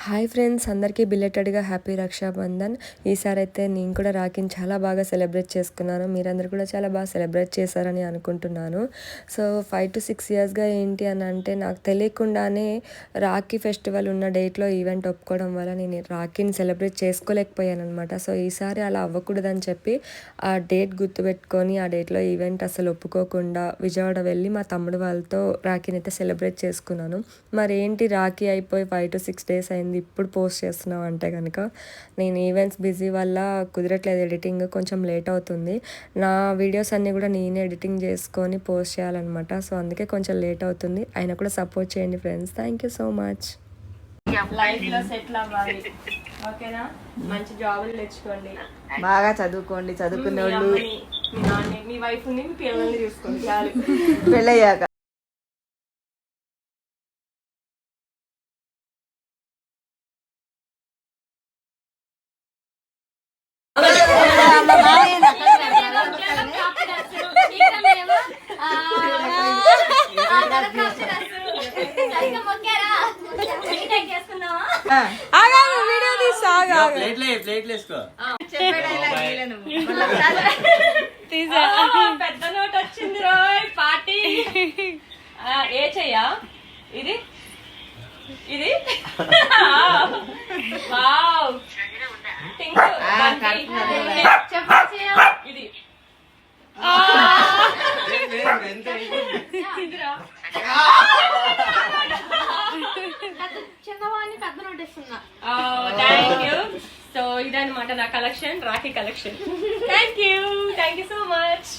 Hi friends, అందరికీ బిలేటెడ్గా happy Rakshabandhan. ఈసారి అయితే నేను కూడా రాఖీని చాలా బాగా సెలబ్రేట్ చేసుకున్నాను. మీరందరూ కూడా చాలా బాగా సెలబ్రేట్ చేశారని అనుకుంటున్నాను. సో 5 to 6 ఇయర్స్గా ఏంటి అని అంటే నాకు తెలియకుండానే రాఖీ ఫెస్టివల్ ఉన్న డేట్లో ఈవెంట్ ఒప్పుకోవడం వల్ల నేను రాఖీని సెలబ్రేట్ చేసుకోలేకపోయాను అనమాట. సో ఈసారి అలా అవ్వకూడదని చెప్పి ఆ డేట్ గుర్తుపెట్టుకొని ఆ డేట్లో ఈవెంట్ అసలు ఒప్పుకోకుండా విజయవాడ వెళ్ళి మా తమ్ముడు వాళ్ళతో రాఖీని అయితే సెలబ్రేట్ చేసుకున్నాను. మరి ఏంటి రాఖీ అయిపోయి 5 to 6 days అయింది, ఇప్పుడు పోస్ట్ చేస్తున్నాం అంటే కనుక నేను ఈవెంట్స్ బిజీ వల్ల కుదరట్లేదు, ఎడిటింగ్ కొంచెం లేట్ అవుతుంది. నా వీడియోస్ అన్నీ కూడా నేనే ఎడిటింగ్ చేసుకొని పోస్ట్ చేయాలన్నమాట. సో అందుకే కొంచెం లేట్ అవుతుంది. అయినా కూడా సపోర్ట్ చేయండి friends. Thank you so much. లైఫ్లో సెటిల్ అవ్వాలి, ఓకేనా? మంచి జాబులు తెచ్చుకోండి, బాగా చదువుకోండి, చదువుకునే వాళ్ళు మీ వైఫ్ ని మీ పిల్లల్ని చూసుకోండి చాలు. పెళ్ళయ్యాక వీడియో తీసా పెద్ద నోట్ వచ్చింది రోయ్ పార్టీ. ఏ చెయ్యా ఇది ఇది వావ్ ఇది థ్యాంక్ యూ. సో ఇదన్నమాట నా collection, Rakhi collection. Thank you so much.